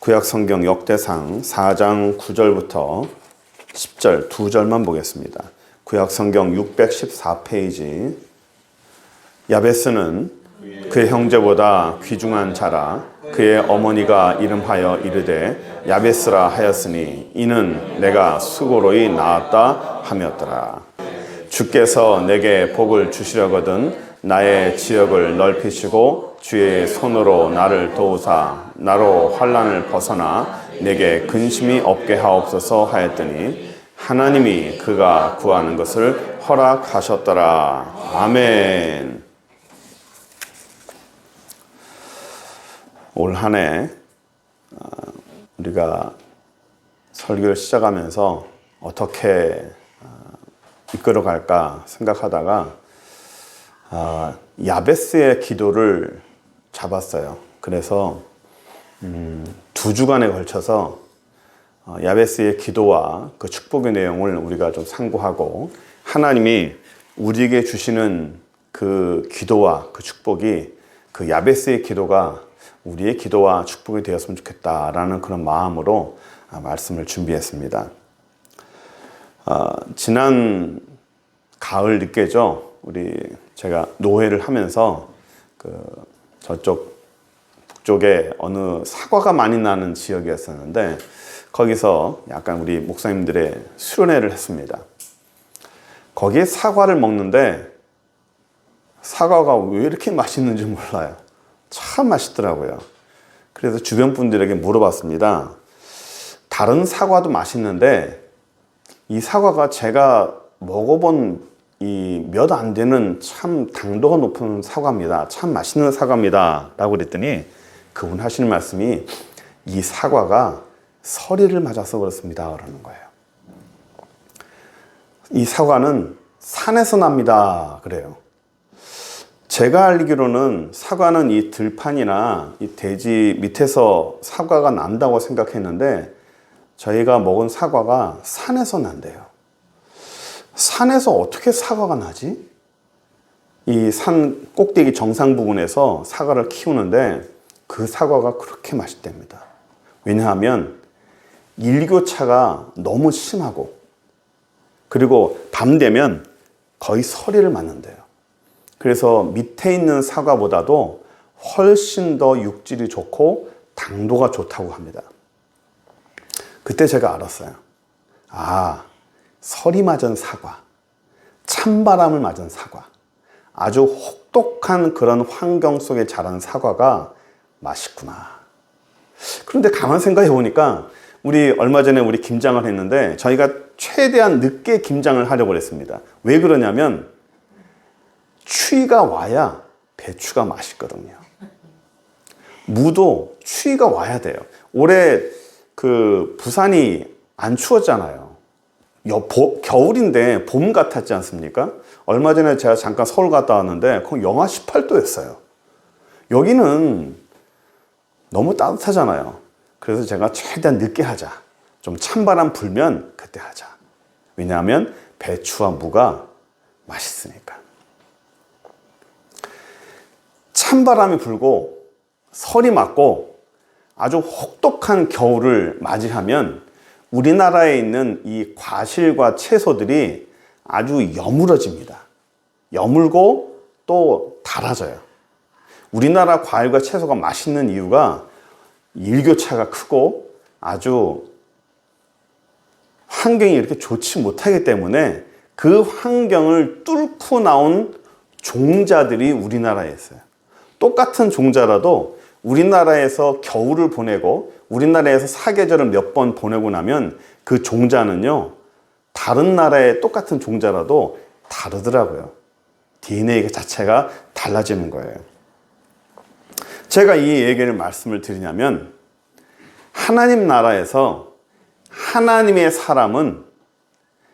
구약성경 역대상 4장 9절부터 10절 2절만 보겠습니다. 구약성경 614페이지. 야베스는 그의 형제보다 귀중한 자라. 그의 어머니가 이름하여 이르되 야베스라 하였으니 이는 내가 수고로이 낳았다 하였더라. 주께서 내게 복을 주시려거든 나의 지역을 넓히시고 주의 손으로 나를 도우사 나로 환난을 벗어나 내게 근심이 없게 하옵소서 하였더니 하나님이 그가 구하는 것을 허락하셨더라. 아멘. 올 한 해 우리가 설교를 시작하면서 어떻게 이끌어갈까 생각하다가 야베스의 기도를 잡았어요. 그래서 2주간에 걸쳐서 야베스의 기도와 그 축복의 내용을 우리가 좀 상고하고 하나님이 우리에게 주시는 그 기도와 그 축복이 그 야베스의 기도가 우리의 기도와 축복이 되었으면 좋겠다라는 그런 마음으로 말씀을 준비했습니다. 지난 가을 늦게죠. 제가 노회를 하면서 저쪽 북쪽에 어느 사과가 많이 나는 지역이었었는데 거기서 약간 우리 목사님들의 수련회를 했습니다. 거기에 사과를 먹는데 사과가 왜 이렇게 맛있는지 몰라요. 참 맛있더라고요. 그래서 주변 분들에게 물어봤습니다. 다른 사과도 맛있는데 이 사과가 제가 먹어본 이 몇 안 되는 참 당도가 높은 사과입니다. 참 맛있는 사과입니다. 라고 그랬더니 그분 하시는 말씀이 이 사과가 서리를 맞아서 그렇습니다. 그러는 거예요. 이 사과는 산에서 납니다. 그래요. 제가 알기로는 사과는 이 들판이나 이 대지 밑에서 사과가 난다고 생각했는데 저희가 먹은 사과가 산에서 난대요. 산에서 어떻게 사과가 나지? 이 산 꼭대기 정상 부분에서 사과를 키우는데 그 사과가 그렇게 맛있답니다. 왜냐하면 일교차가 너무 심하고 그리고 밤 되면 거의 서리를 맞는데요. 그래서 밑에 있는 사과보다도 훨씬 더 육질이 좋고 당도가 좋다고 합니다. 그때 제가 알았어요. 서리 맞은 사과, 찬바람을 맞은 사과, 아주 혹독한 그런 환경 속에 자란 사과가 맛있구나. 그런데 가만 생각해 보니까 우리 얼마 전에 우리 김장을 했는데 저희가 최대한 늦게 김장을 하려고 했습니다. 왜 그러냐면 추위가 와야 배추가 맛있거든요. 무도 추위가 와야 돼요. 올해 부산이 안 추웠잖아요. 겨울인데 봄 같았지 않습니까? 얼마 전에 제가 잠깐 서울 갔다 왔는데 거기 영하 18도였어요. 여기는 너무 따뜻하잖아요. 그래서 제가 최대한 늦게 하자. 좀 찬바람 불면 그때 하자. 왜냐하면 배추와 무가 맛있으니까. 찬바람이 불고 설이 맞고 아주 혹독한 겨울을 맞이하면 우리나라에 있는 이 과실과 채소들이 아주 여물어집니다. 여물고 또 달아져요. 우리나라 과일과 채소가 맛있는 이유가 일교차가 크고 아주 환경이 이렇게 좋지 못하기 때문에 그 환경을 뚫고 나온 종자들이 우리나라에 있어요. 똑같은 종자라도 우리나라에서 겨울을 보내고 우리나라에서 사계절을 몇 번 보내고 나면 그 종자는요, 다른 나라의 똑같은 종자라도 다르더라고요. DNA 자체가 달라지는 거예요. 제가 이 얘기를 말씀을 드리냐면 하나님 나라에서 하나님의 사람은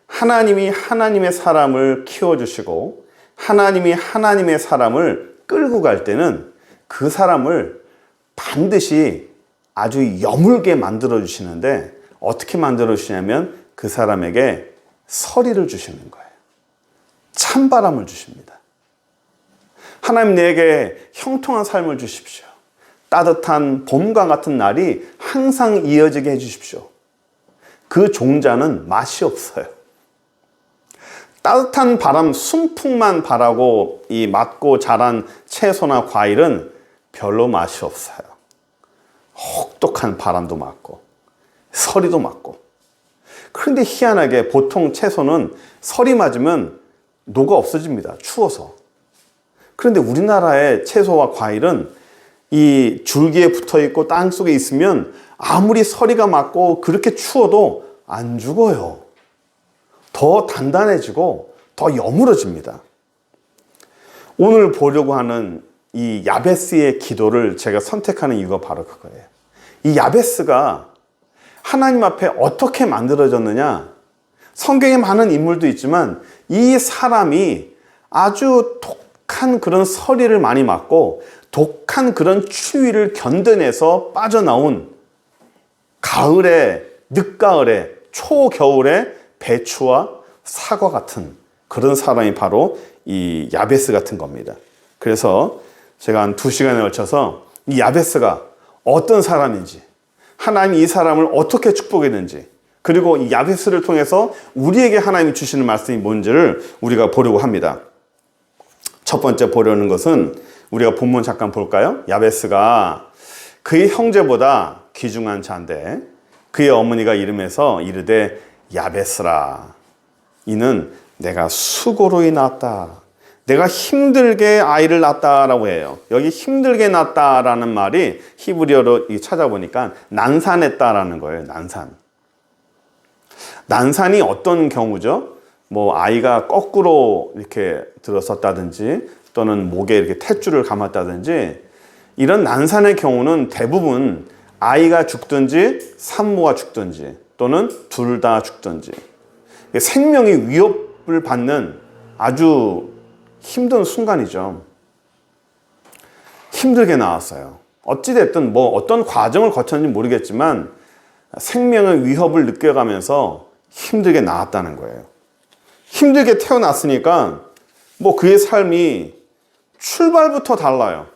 하나님이 하나님의 사람을 키워주시고 하나님이 하나님의 사람을 끌고 갈 때는 그 사람을 반드시 아주 여물게 만들어 주시는데 어떻게 만들어 주시냐면 그 사람에게 서리를 주시는 거예요. 찬바람을 주십니다. 하나님 내게 형통한 삶을 주십시오. 따뜻한 봄과 같은 날이 항상 이어지게 해주십시오. 그 종자는 맛이 없어요. 따뜻한 바람, 순풍만 바라고 이 맞고 자란 채소나 과일은 별로 맛이 없어요. 혹독한 바람도 맞고 서리도 맞고. 그런데 희한하게 보통 채소는 서리 맞으면 녹아 없어집니다. 추워서. 그런데 우리나라의 채소와 과일은 이 줄기에 붙어 있고 땅 속에 있으면 아무리 서리가 맞고 그렇게 추워도 안 죽어요. 더 단단해지고 더 여물어집니다. 오늘 보려고 하는 이 야베스의 기도를 제가 선택하는 이유가 바로 그거예요. 이 야베스가 하나님 앞에 어떻게 만들어졌느냐? 성경에 많은 인물도 있지만 이 사람이 아주 독한 그런 서리를 많이 맞고 독한 그런 추위를 견뎌내서 빠져나온 가을에, 늦가을에, 초겨울에 배추와 사과 같은 그런 사람이 바로 이 야베스 같은 겁니다. 그래서 제가 한 2시간에 걸쳐서 이 야베스가 어떤 사람인지, 하나님이 이 사람을 어떻게 축복했는지, 그리고 이 야베스를 통해서 우리에게 하나님이 주시는 말씀이 뭔지를 우리가 보려고 합니다. 첫 번째 보려는 것은 우리가 본문 잠깐 볼까요? 야베스가 그의 형제보다 귀중한 자인데 그의 어머니가 이름해서 이르되 야베스라. 이는 내가 수고로 낳았다. 내가 힘들게 아이를 낳았다라고 해요. 여기 힘들게 낳았다라는 말이 히브리어로 찾아보니까 난산했다라는 거예요. 난산이 어떤 경우죠? 뭐 아이가 거꾸로 이렇게 들어섰다든지 또는 목에 이렇게 탯줄을 감았다든지 이런 난산의 경우는 대부분 아이가 죽든지 산모가 죽든지 또는 둘 다 죽든지 생명이 위협을 받는 아주 힘든 순간이죠. 힘들게 나왔어요. 어찌됐든 뭐 어떤 과정을 거쳤는지 모르겠지만 생명의 위협을 느껴가면서 힘들게 나왔다는 거예요. 힘들게 태어났으니까 뭐 그의 삶이 출발부터 달라요.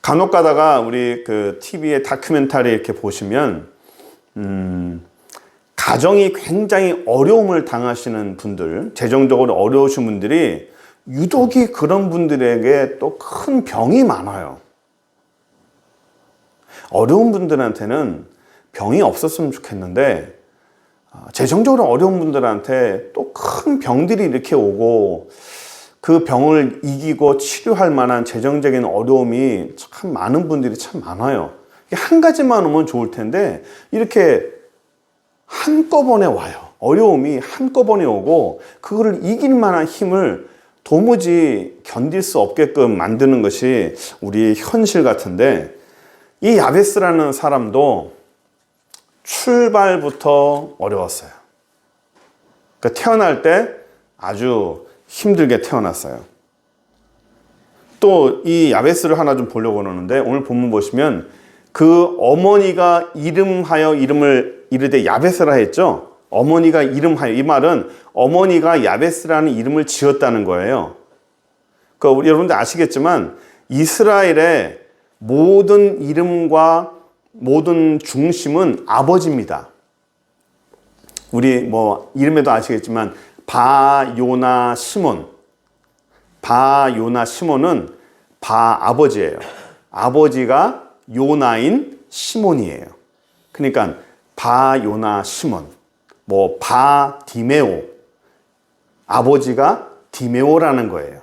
간혹 가다가 우리 그 TV의 다큐멘터리 이렇게 보시면 가정이 굉장히 어려움을 당하시는 분들, 재정적으로 어려우신 분들이 유독이 그런 분들에게 또 큰 병이 많아요. 어려운 분들한테는 병이 없었으면 좋겠는데 재정적으로 어려운 분들한테 또 큰 병들이 이렇게 오고 그 병을 이기고 치료할 만한 재정적인 어려움이 참 많은 분들이 참 많아요. 한 가지만 오면 좋을 텐데 이렇게 한꺼번에 와요. 어려움이 한꺼번에 오고 그거를 이길 만한 힘을 도무지 견딜 수 없게끔 만드는 것이 우리의 현실 같은데 이 야베스라는 사람도 출발부터 어려웠어요. 그러니까 태어날 때 아주 힘들게 태어났어요. 또 이 야베스를 하나 좀 보려고 하는데 오늘 본문 보시면 그 어머니가 이름하여 이름을 이르되 야베스라 했죠. 어머니가 이름하여, 이 말은 어머니가 야베스라는 이름을 지었다는 거예요. 그러니까 우리 여러분들 아시겠지만 이스라엘의 모든 이름과 모든 중심은 아버지입니다. 우리 뭐 이름에도 아시겠지만 바요나 시몬, 바요나 시몬은 바아버지예요. 아버지가 요나인 시몬이에요. 그러니까 바요나 시몬, 뭐 바디메오, 아버지가 디메오라는 거예요.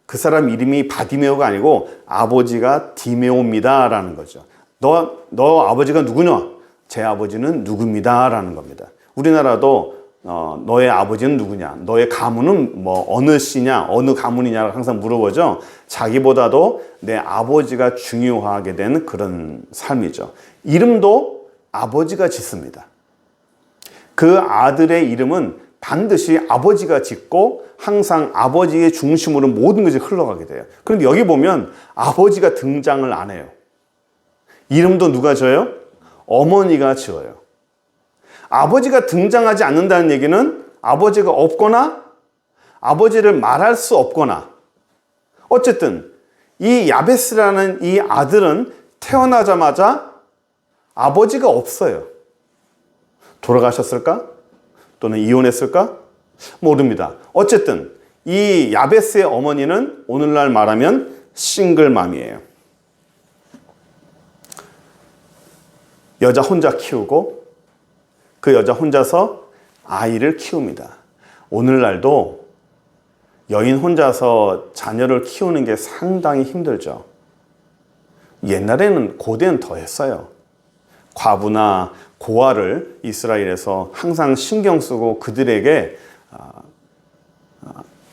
그 사람 이름이 바디메오가 아니고 아버지가 디메오입니다 라는 거죠. 너 아버지가 누구냐? 제 아버지는 누구입니다 라는 겁니다. 우리나라도 너의 아버지는 누구냐? 너의 가문은 뭐 어느 씨냐? 어느 가문이냐를 항상 물어보죠. 자기보다도 내 아버지가 중요하게 된 그런 삶이죠. 이름도 아버지가 짓습니다. 그 아들의 이름은 반드시 아버지가 짓고 항상 아버지의 중심으로 모든 것이 흘러가게 돼요. 그런데 여기 보면 아버지가 등장을 안 해요. 이름도 누가 져요? 어머니가 지어요. 아버지가 등장하지 않는다는 얘기는 아버지가 없거나 아버지를 말할 수 없거나 어쨌든 이 야베스라는 이 아들은 태어나자마자 아버지가 없어요. 돌아가셨을까? 또는 이혼했을까? 모릅니다. 어쨌든 이 야베스의 어머니는 오늘날 말하면 싱글맘이에요. 여자 혼자 키우고 그 여자 혼자서 아이를 키웁니다. 오늘날도 여인 혼자서 자녀를 키우는 게 상당히 힘들죠. 옛날에는 고대는 더 했어요. 과부나 고아를 이스라엘에서 항상 신경 쓰고 그들에게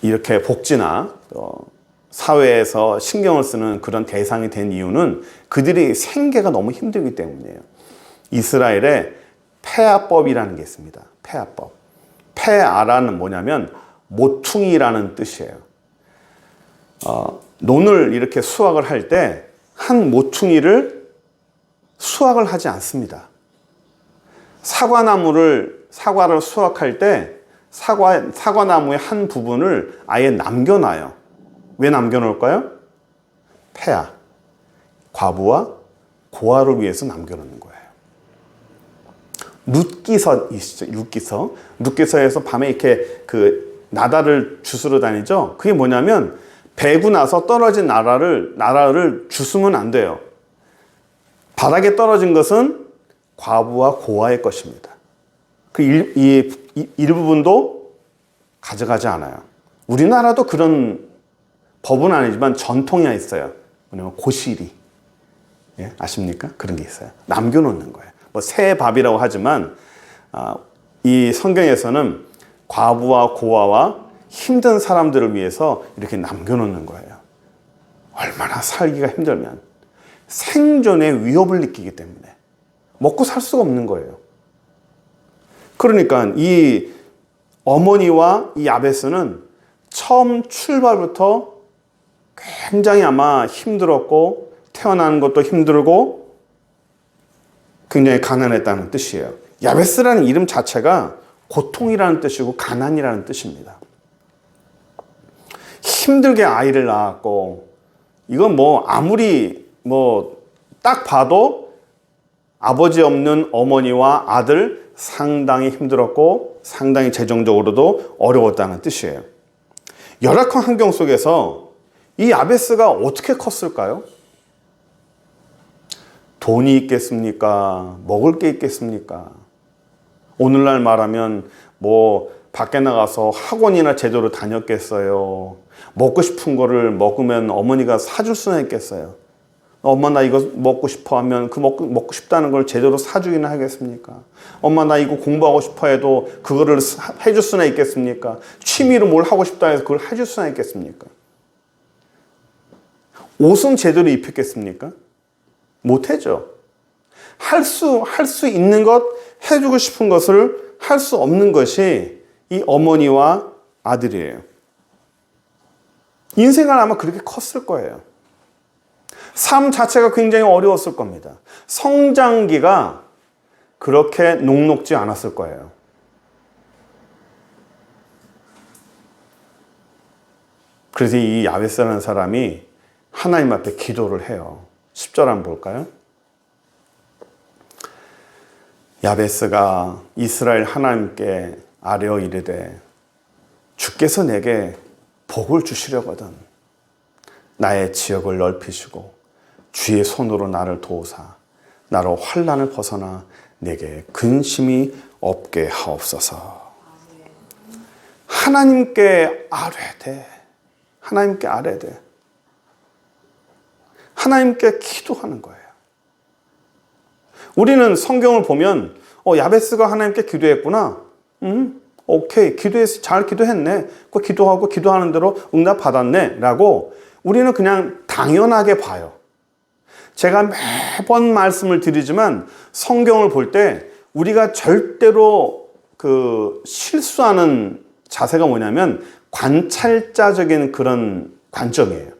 이렇게 복지나 사회에서 신경을 쓰는 그런 대상이 된 이유는 그들의 생계가 너무 힘들기 때문이에요. 이스라엘에 페아법이라는 게 있습니다. 페아법. 페아라는 뭐냐면 모퉁이라는 뜻이에요. 논을 이렇게 수확을 할 때 한 모퉁이를 수확을 하지 않습니다. 사과를 수확할 때 사과나무의 한 부분을 아예 남겨놔요. 왜 남겨놓을까요? 폐하, 과부와 고아를 위해서 남겨놓는 거예요. 룻기서이시죠. 룻기서에서 밤에 이렇게 그 나달을 주스러 다니죠. 그게 뭐냐면 베고 나서 떨어진 나라를 주스면 안 돼요. 바닥에 떨어진 것은 과부와 고아의 것입니다. 그 일부분도 가져가지 않아요. 우리나라도 그런 법은 아니지만 전통이 있어요. 뭐냐면 고시리. 예? 아십니까? 그런 게 있어요. 남겨놓는 거예요. 뭐 새 밥이라고 하지만 이 성경에서는 과부와 고아와 힘든 사람들을 위해서 이렇게 남겨놓는 거예요. 얼마나 살기가 힘들면 생존의 위협을 느끼기 때문에 먹고 살 수가 없는 거예요. 그러니까 이 어머니와 이 야베스는 처음 출발부터 굉장히 아마 힘들었고 태어나는 것도 힘들고 굉장히 가난했다는 뜻이에요. 야베스라는 이름 자체가 고통이라는 뜻이고 가난이라는 뜻입니다. 힘들게 아이를 낳았고 이건 뭐 아무리 딱 봐도 아버지 없는 어머니와 아들 상당히 힘들었고 상당히 재정적으로도 어려웠다는 뜻이에요. 열악한 환경 속에서 이 야베스가 어떻게 컸을까요? 돈이 있겠습니까? 먹을 게 있겠습니까? 오늘날 말하면 밖에 나가서 학원이나 제대로 다녔겠어요? 먹고 싶은 거를 먹으면 어머니가 사줄 수는 있겠어요? 엄마 나 이거 먹고 싶어 하면 그 먹고 싶다는 걸 제대로 사주기는 하겠습니까? 엄마 나 이거 공부하고 싶어 해도 그거를 해줄 수는 있겠습니까? 취미로 뭘 하고 싶다 해서 그걸 해줄 수는 있겠습니까? 옷은 제대로 입혔겠습니까? 못해죠. 할 수 있는 것, 해주고 싶은 것을 할 수 없는 것이 이 어머니와 아들이에요. 인생은 아마 그렇게 컸을 거예요. 삶 자체가 굉장히 어려웠을 겁니다. 성장기가 그렇게 녹록지 않았을 거예요. 그래서 이 야베스라는 사람이 하나님 앞에 기도를 해요. 10절 한번 볼까요? 야베스가 이스라엘 하나님께 아뢰어 이르되 주께서 내게 복을 주시려거든 나의 지역을 넓히시고 주의 손으로 나를 도우사 나로 환난을 벗어나 내게 근심이 없게 하옵소서. 하나님께 아뢰되 하나님께 기도하는 거예요. 우리는 성경을 보면 야베스가 하나님께 기도했구나. 오케이, 잘 기도했네. 그 기도하고 기도하는 대로 응답 받았네. 라고 우리는 그냥 당연하게 봐요. 제가 매번 말씀을 드리지만 성경을 볼 때 우리가 절대로 실수하는 자세가 뭐냐면 관찰자적인 그런 관점이에요.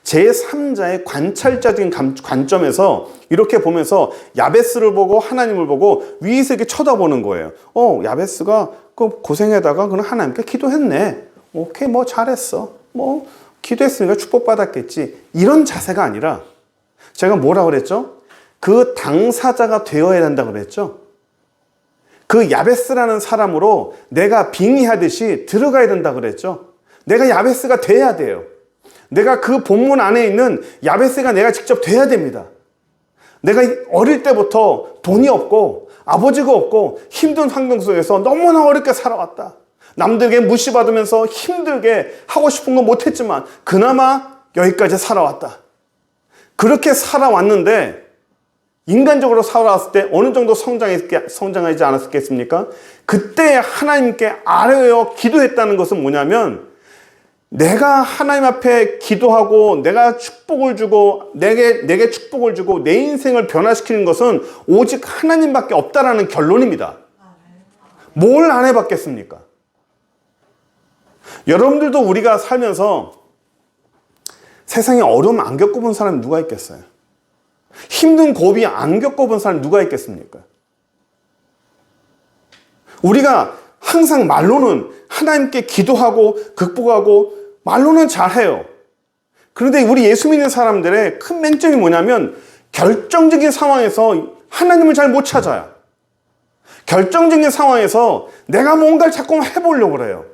제3자의 관찰자적인 관점에서 이렇게 보면서 야베스를 보고 하나님을 보고 위에서 이렇게 쳐다보는 거예요. 야베스가 고생하다가 그는 하나님께 기도했네. 오케이, 잘했어. 기도했으니까 축복받았겠지. 이런 자세가 아니라 제가 뭐라고 그랬죠? 그 당사자가 되어야 된다고 그랬죠? 그 야베스라는 사람으로 내가 빙의하듯이 들어가야 된다고 그랬죠? 내가 야베스가 돼야 돼요. 내가 그 본문 안에 있는 야베스가 내가 직접 돼야 됩니다. 내가 어릴 때부터 돈이 없고 아버지가 없고 힘든 환경 속에서 너무나 어렵게 살아왔다. 남들에게 무시받으면서 힘들게 하고 싶은 건 못했지만 그나마 여기까지 살아왔다. 그렇게 살아왔는데 인간적으로 살아왔을 때 어느 정도 성장하지 않았겠습니까? 그때 하나님께 아뢰어 기도했다는 것은 뭐냐면 내가 하나님 앞에 기도하고 내가 축복을 주고 내게 축복을 주고 내 인생을 변화시키는 것은 오직 하나님밖에 없다라는 결론입니다. 뭘 안 해봤겠습니까? 여러분들도 우리가 살면서 세상에 어려움 안 겪어본 사람이 누가 있겠어요? 힘든 고비 안 겪어본 사람이 누가 있겠습니까? 우리가 항상 말로는 하나님께 기도하고 극복하고 말로는 잘해요. 그런데 우리 예수 믿는 사람들의 큰 맹점이 뭐냐면 결정적인 상황에서 하나님을 잘 못 찾아요. 결정적인 상황에서 내가 뭔가를 자꾸 해보려고 그래요.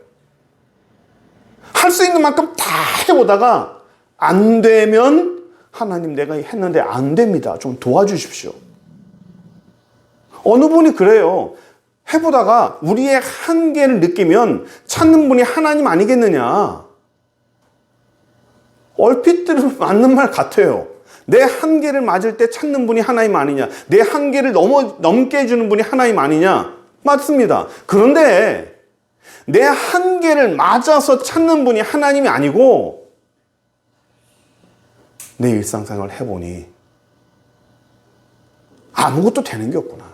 할 수 있는 만큼 다 해보다가 안 되면 하나님 내가 했는데 안 됩니다. 좀 도와주십시오. 어느 분이 그래요. 해보다가 우리의 한계를 느끼면 찾는 분이 하나님 아니겠느냐. 얼핏 들으면 맞는 말 같아요. 내 한계를 맞을 때 찾는 분이 하나님 아니냐. 내 한계를 넘게 해주는 분이 하나님 아니냐. 맞습니다. 그런데 내 한계를 맞아서 찾는 분이 하나님이 아니고 내 일상생활을 해보니 아무것도 되는 게 없구나.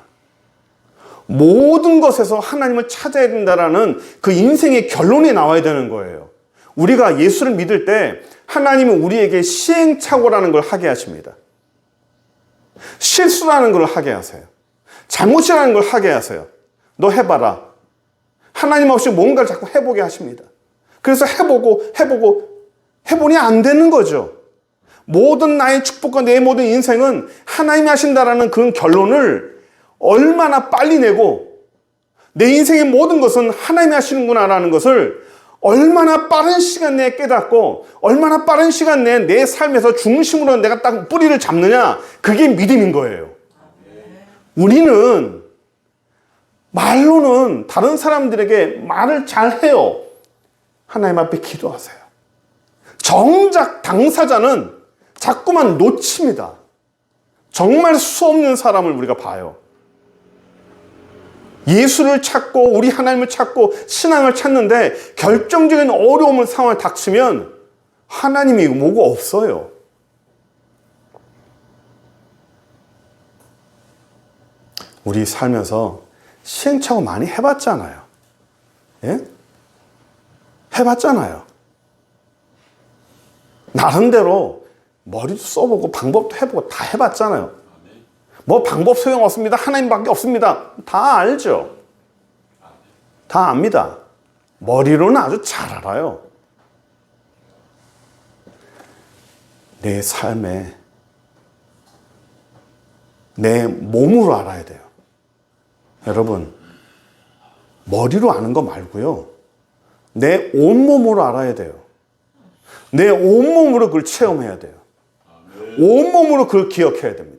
모든 것에서 하나님을 찾아야 된다라는 그 인생의 결론이 나와야 되는 거예요. 우리가 예수를 믿을 때 하나님은 우리에게 시행착오라는 걸 하게 하십니다. 실수라는 걸 하게 하세요. 잘못이라는 걸 하게 하세요. 너 해봐라. 하나님 없이 뭔가를 자꾸 해보게 하십니다. 그래서 해보니 안 되는 거죠. 모든 나의 축복과 내 모든 인생은 하나님이 하신다라는 그 결론을 얼마나 빨리 내고 내 인생의 모든 것은 하나님이 하시는구나라는 것을 얼마나 빠른 시간 내에 깨닫고 얼마나 빠른 시간 내에 내 삶에서 중심으로 내가 딱 뿌리를 잡느냐, 그게 믿음인 거예요. 우리는 말로는 다른 사람들에게 말을 잘해요. 하나님 앞에 기도하세요. 정작 당사자는 자꾸만 놓칩니다. 정말 수없는 사람을 우리가 봐요. 예수를 찾고 우리 하나님을 찾고 신앙을 찾는데 결정적인 어려움을 상황을 닥치면 하나님이 뭐가 없어요. 우리 살면서 시행착오 많이 해봤잖아요. 예? 해봤잖아요. 나름대로 머리도 써보고 방법도 해보고 다 해봤잖아요. 뭐 방법 소용없습니다. 하나님밖에 없습니다. 다 알죠. 다 압니다. 머리로는 아주 잘 알아요. 내 삶에 내 몸으로 알아야 돼요. 여러분, 머리로 아는 거 말고요. 내 온몸으로 알아야 돼요. 내 온몸으로 그걸 체험해야 돼요. 온몸으로 그걸 기억해야 됩니다.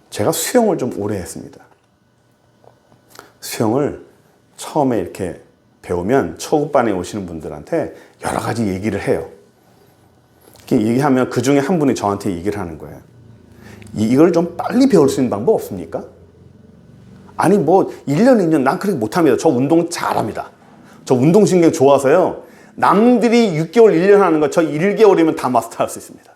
제가 수영을 좀 오래 했습니다. 수영을 처음에 이렇게 배우면 초급반에 오시는 분들한테 여러 가지 얘기를 해요. 이렇게 얘기하면 그 중에 한 분이 저한테 얘기를 하는 거예요. 이걸 좀 빨리 배울 수 있는 방법 없습니까? 아니 뭐 1년, 2년 난 그렇게 못합니다. 저 운동 잘합니다. 저 운동신경 좋아서요. 남들이 6개월, 1년 하는 거 저 1개월이면 다 마스터할 수 있습니다.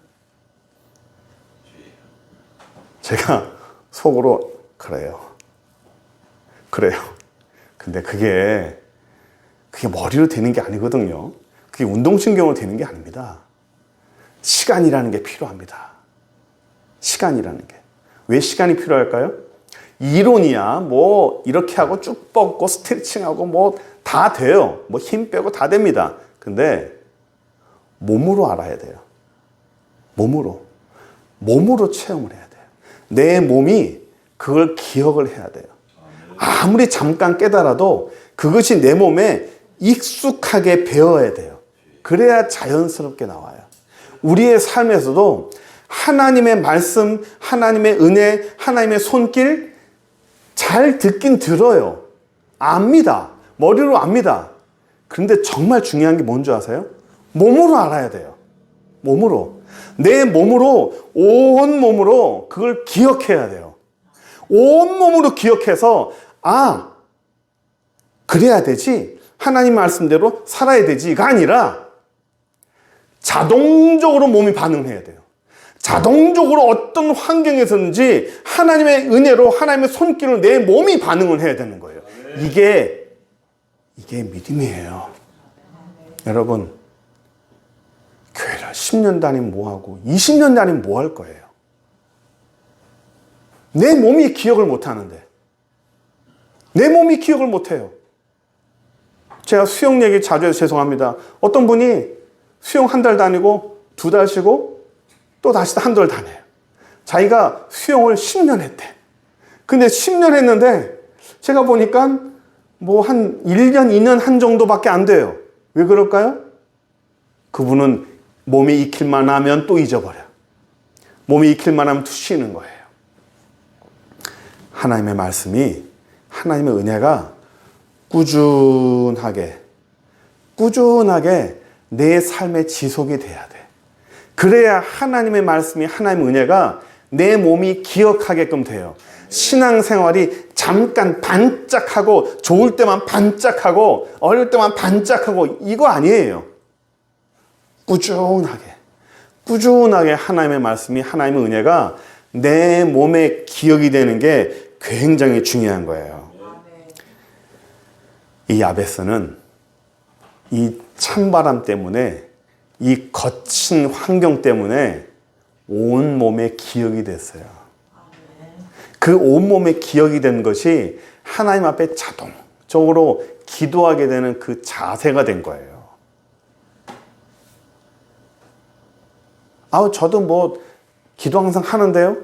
제가 속으로 그래요. 근데 그게 머리로 되는 게 아니거든요. 그게 운동신경으로 되는 게 아닙니다. 시간이라는 게 필요합니다. 시간이라는 게. 왜 시간이 필요할까요? 이론이야 뭐 이렇게 하고 쭉 뻗고 스트레칭하고 뭐 다 돼요. 뭐 힘 빼고 다 됩니다. 근데 몸으로 알아야 돼요. 몸으로 체험을 해야 돼요. 내 몸이 그걸 기억을 해야 돼요. 아무리 잠깐 깨달아도 그것이 내 몸에 익숙하게 배워야 돼요. 그래야 자연스럽게 나와요. 우리의 삶에서도 하나님의 말씀, 하나님의 은혜, 하나님의 손길 잘 듣긴 들어요. 압니다. 머리로 압니다. 그런데 정말 중요한 게 뭔지 아세요? 몸으로 알아야 돼요. 몸으로. 내 몸으로, 온 몸으로 그걸 기억해야 돼요. 온 몸으로 기억해서 그래야 되지. 하나님 말씀대로 살아야 되지가 아니라 자동적으로 몸이 반응해야 돼요. 자동적으로 어떤 환경에서든지 하나님의 은혜로 하나님의 손길로 내 몸이 반응을 해야 되는 거예요. 이게 믿음이에요. 여러분, 교회를 10년 다니면 뭐하고 20년 다니면 뭐 할 거예요? 내 몸이 기억을 못하는데, 내 몸이 기억을 못해요. 제가 수영 얘기 자주 해서 죄송합니다. 어떤 분이 수영 한 달 다니고 2달 쉬고 또 다시 한 달 다녀요. 자기가 수영을 10년 했대. 근데 10년 했는데 제가 보니까 뭐 한 1년, 2년 한 정도밖에 안 돼요. 왜 그럴까요? 그분은 몸이 익힐만 하면 또 잊어버려. 몸이 익힐만 하면 또 쉬는 거예요. 하나님의 말씀이, 하나님의 은혜가 꾸준하게 내 삶에 지속이 돼야 돼. 그래야 하나님의 말씀이, 하나님의 은혜가 내 몸이 기억하게끔 돼요. 신앙생활이 잠깐 반짝하고, 좋을 때만 반짝하고, 어릴 때만 반짝하고, 이거 아니에요. 꾸준하게 하나님의 말씀이, 하나님의 은혜가 내 몸에 기억이 되는 게 굉장히 중요한 거예요. 이 야베스는 이 찬바람 때문에, 이 거친 환경 때문에 온 몸에 기억이 됐어요. 그 온몸에 기억이 된 것이 하나님 앞에 자동적으로 기도하게 되는 그 자세가 된 거예요. 저도 뭐 기도 항상 하는데요.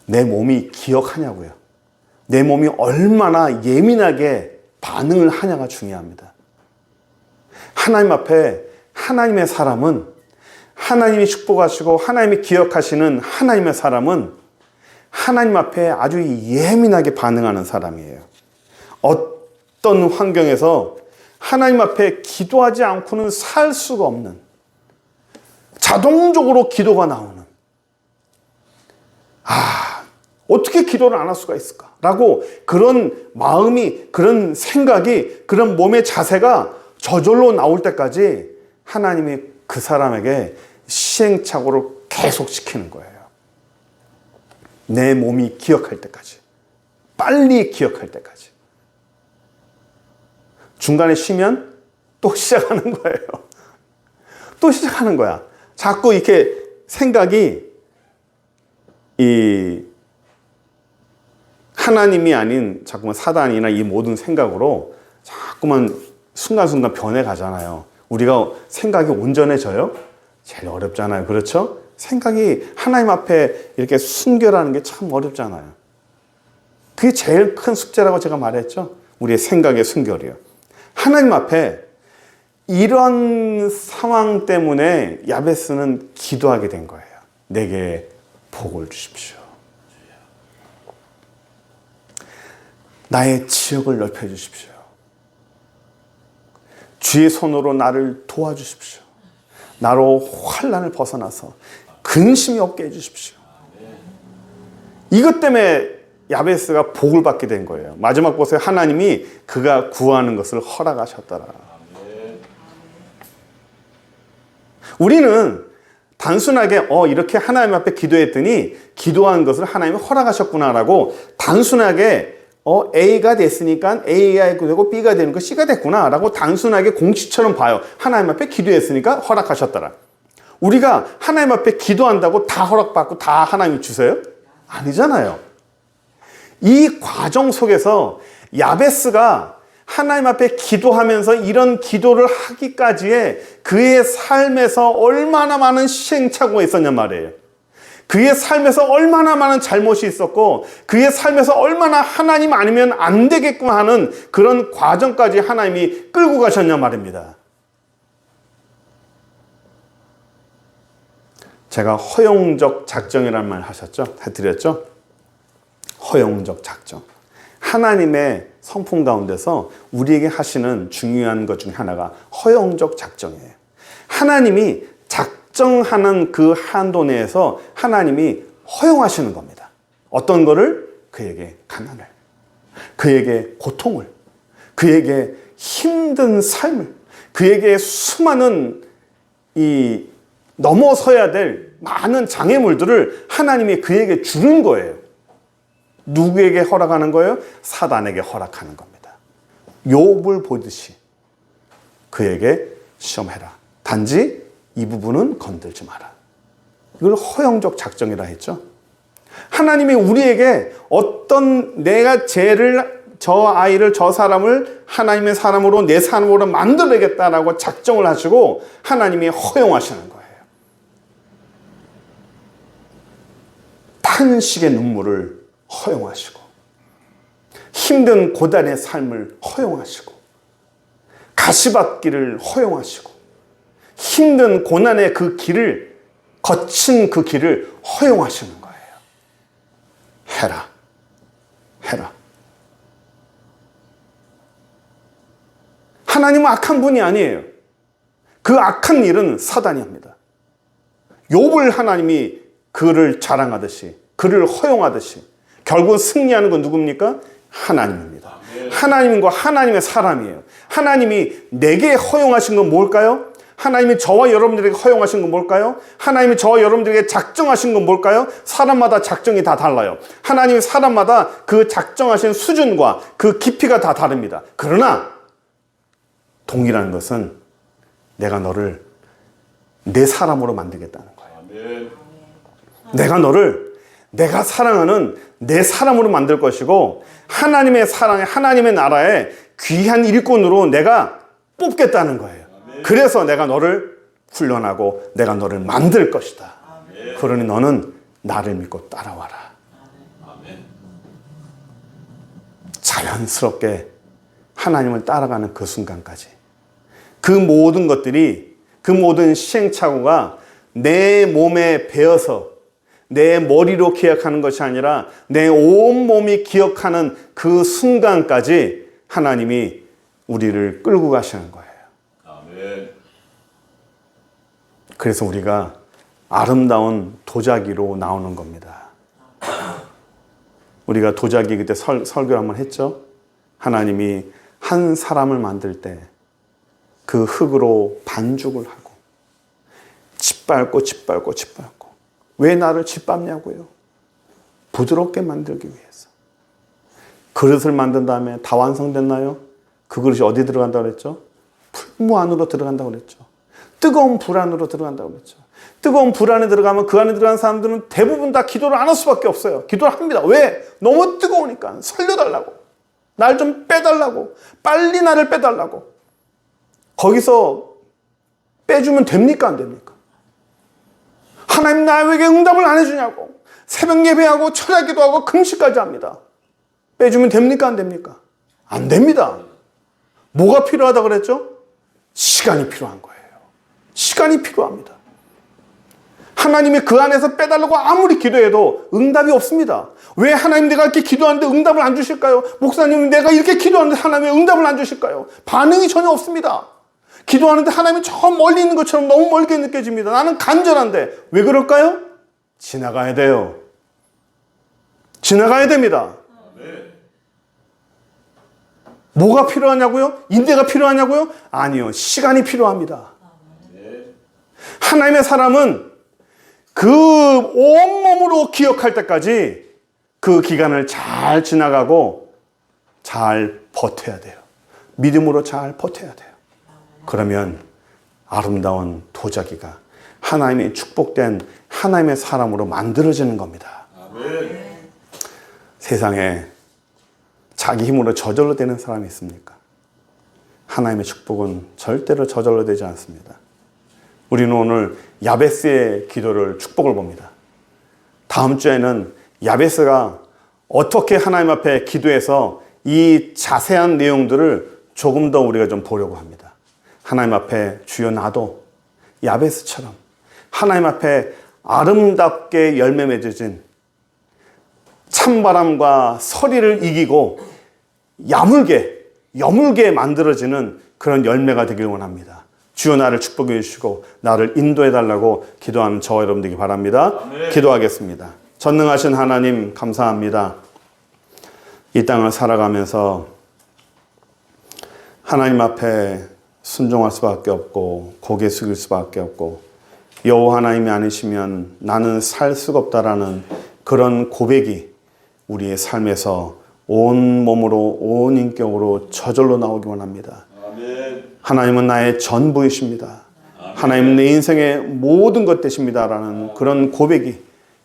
내 몸이 기억하냐고요. 내 몸이 얼마나 예민하게 반응을 하냐가 중요합니다. 하나님 앞에, 하나님의 사람은, 하나님이 축복하시고 하나님이 기억하시는 하나님의 사람은 하나님 앞에 아주 예민하게 반응하는 사람이에요. 어떤 환경에서 하나님 앞에 기도하지 않고는 살 수가 없는, 자동적으로 기도가 나오는, 어떻게 기도를 안 할 수가 있을까? 라고 그런 마음이, 그런 생각이, 그런 몸의 자세가 저절로 나올 때까지 하나님이 그 사람에게 시행착오를 계속 시키는 거예요. 내 몸이 기억할 때까지. 빨리 기억할 때까지. 중간에 쉬면 또 시작하는 거예요. 또 시작하는 거야. 자꾸 이렇게 생각이 하나님이 아닌 자꾸만 사단이나 이 모든 생각으로 자꾸만 순간순간 변해가잖아요. 우리가 생각이 온전해져요? 제일 어렵잖아요. 그렇죠? 생각이 하나님 앞에 이렇게 순결하는 게 참 어렵잖아요. 그게 제일 큰 숙제라고 제가 말했죠. 우리의 생각의 순결이요. 하나님 앞에 이런 상황 때문에 야베스는 기도하게 된 거예요. 내게 복을 주십시오. 나의 지역을 넓혀주십시오. 주의 손으로 나를 도와주십시오. 나로 환난을 벗어나서 근심이 없게 해주십시오. 이것 때문에 야베스가 복을 받게 된 거예요. 마지막 보세요. 하나님이 그가 구하는 것을 허락하셨더라. 우리는 단순하게 이렇게 하나님 앞에 기도했더니 기도한 것을 하나님이 허락하셨구나라고 단순하게 A가 됐으니까 A가 되고 B가 되는 거 C가 됐구나 라고 단순하게 공식처럼 봐요. 하나님 앞에 기도했으니까 허락하셨더라. 우리가 하나님 앞에 기도한다고 다 허락받고 다 하나님이 주세요? 아니잖아요. 이 과정 속에서 야베스가 하나님 앞에 기도하면서 이런 기도를 하기까지의 그의 삶에서 얼마나 많은 시행착오가 있었냔 말이에요. 그의 삶에서 얼마나 많은 잘못이 있었고 그의 삶에서 얼마나 하나님 아니면 안 되겠구나 하는 그런 과정까지 하나님이 끌고 가셨냔 말입니다. 제가 허용적 작정이라는 말 해드렸죠? 허용적 작정. 하나님의 성품 가운데서 우리에게 하시는 중요한 것 중에 하나가 허용적 작정이에요. 하나님이 작정하는 그 한도 내에서 하나님이 허용하시는 겁니다. 어떤 거를? 그에게 가난을, 그에게 고통을, 그에게 힘든 삶을, 그에게 수많은 이 넘어서야 될 많은 장애물들을 하나님이 그에게 주는 거예요. 누구에게 허락하는 거예요? 사단에게 허락하는 겁니다. 욥을 보듯이 그에게 시험해라. 단지 이 부분은 건들지 마라. 이걸 허용적 작정이라 했죠. 하나님이 우리에게 어떤 내가 저 아이를 저 사람을 하나님의 사람으로 내 사람으로 만들어야겠다라고 작정을 하시고 하나님이 허용하시는 거예요. 탄식의 눈물을 허용하시고 힘든 고단의 삶을 허용하시고 가시밭길을 허용하시고 힘든 고난의 그 길을 거친 그 길을 허용하시는 거예요. 해라. 하나님은 악한 분이 아니에요. 그 악한 일은 사단이 합니다. 욥을 하나님이 그를 자랑하듯이 그를 허용하듯이 결국 승리하는 건 누굽니까? 하나님입니다. 하나님과 하나님의 사람이에요. 하나님이 내게 허용하신 건 뭘까요? 하나님이 저와 여러분들에게 허용하신 건 뭘까요? 하나님이 저와 여러분들에게 작정하신 건 뭘까요? 사람마다 작정이 다 달라요. 하나님이 사람마다 그 작정하신 수준과 그 깊이가 다 다릅니다. 그러나 동일한 것은 내가 너를 내 사람으로 만들겠다는 거예요. 내가 너를 내가 사랑하는 내 사람으로 만들 것이고 하나님의 사랑에 하나님의 나라에 귀한 일꾼으로 내가 뽑겠다는 거예요. 그래서 내가 너를 훈련하고 내가 너를 만들 것이다. 그러니 너는 나를 믿고 따라와라. 자연스럽게 하나님을 따라가는 그 순간까지 그 모든 것들이 그 모든 시행착오가 내 몸에 배어서 내 머리로 기억하는 것이 아니라 내 온몸이 기억하는 그 순간까지 하나님이 우리를 끌고 가시는 거예요. 아멘. 그래서 우리가 아름다운 도자기로 나오는 겁니다. 우리가 도자기 그때 설교를 한번 했죠. 하나님이 한 사람을 만들 때 그 흙으로 반죽을 하고 짓밟고 왜 나를 짓밟냐고요? 부드럽게 만들기 위해서. 그릇을 만든 다음에 다 완성됐나요? 그 그릇이 어디 들어간다고 그랬죠? 풀무 안으로 들어간다고 그랬죠. 뜨거운 불 안으로 들어간다고 그랬죠. 뜨거운 불 안에 들어가면 그 안에 들어간 사람들은 대부분 다 기도를 안 할 수밖에 없어요. 기도를 합니다. 왜? 너무 뜨거우니까. 살려달라고. 날 좀 빼달라고. 빨리 나를 빼달라고. 거기서 빼주면 됩니까? 안 됩니까? 하나님 나에게 응답을 안 해주냐고. 새벽 예배하고 철야 기도하고 금식까지 합니다. 빼주면 됩니까? 안 됩니까? 안 됩니다. 뭐가 필요하다 그랬죠? 시간이 필요한 거예요. 시간이 필요합니다. 하나님이 그 안에서 빼달라고 아무리 기도해도 응답이 없습니다. 왜 하나님 내가 이렇게 기도하는데 응답을 안 주실까요? 목사님 내가 이렇게 기도하는데 하나님이 응답을 안 주실까요? 반응이 전혀 없습니다. 기도하는데 하나님이 저 멀리 있는 것처럼 너무 멀게 느껴집니다. 나는 간절한데 왜 그럴까요? 지나가야 돼요. 지나가야 됩니다. 뭐가 필요하냐고요? 인내가 필요하냐고요? 아니요. 시간이 필요합니다. 하나님의 사람은 그 온몸으로 기억할 때까지 그 기간을 잘 지나가고 잘 버텨야 돼요. 믿음으로 잘 버텨야 돼요. 그러면 아름다운 도자기가 하나님의 축복된 하나님의 사람으로 만들어지는 겁니다. 세상에 자기 힘으로 저절로 되는 사람이 있습니까? 하나님의 축복은 절대로 저절로 되지 않습니다. 우리는 오늘 야베스의 기도를 축복을 봅니다. 다음 주에는 야베스가 어떻게 하나님 앞에 기도해서 이 자세한 내용들을 조금 더 우리가 좀 보려고 합니다. 하나님 앞에 주여 나도 야베스처럼 하나님 앞에 아름답게 열매 맺어진 찬바람과 서리를 이기고 여물게 만들어지는 그런 열매가 되길 원합니다. 주여 나를 축복해 주시고 나를 인도해 달라고 기도하는 저와 여러분들에게 바랍니다. 아멘. 기도하겠습니다. 전능하신 하나님 감사합니다. 이 땅을 살아가면서 하나님 앞에 순종할 수밖에 없고 고개 숙일 수밖에 없고 여호와 하나님이 아니시면 나는 살 수가 없다라는 그런 고백이 우리의 삶에서 온 몸으로 온 인격으로 저절로 나오기 원합니다. 아멘. 하나님은 나의 전부이십니다. 아멘. 하나님은 내 인생의 모든 것 되십니다라는 그런 고백이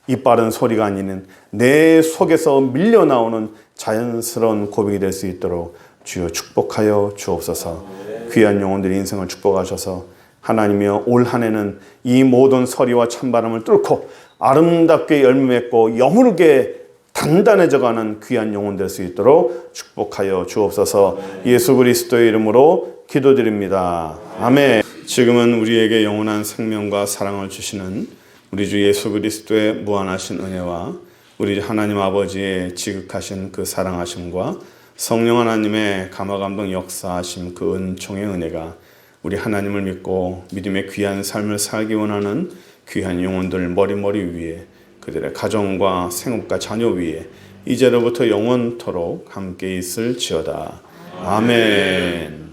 입 바른 소리가 아닌 내 속에서 밀려나오는 자연스러운 고백이 될 수 있도록 주여 축복하여 주옵소서. 귀한 영혼들의 인생을 축복하셔서 하나님이여 올 한 해는 이 모든 서리와 찬바람을 뚫고 아름답게 열매 맺고 여물게 단단해져가는 귀한 영혼 될 수 있도록 축복하여 주옵소서. 예수 그리스도의 이름으로 기도드립니다. 아멘. 지금은 우리에게 영원한 생명과 사랑을 주시는 우리 주 예수 그리스도의 무한하신 은혜와 우리 하나님 아버지의 지극하신 그 사랑하심과 성령 하나님의 감화감동 역사하심 그 은총의 은혜가 우리 하나님을 믿고 믿음의 귀한 삶을 살기 원하는 귀한 영혼들 머리 위에 그들의 가정과 생업과 자녀 위에 이제로부터 영원토록 함께 있을지어다. 아멘.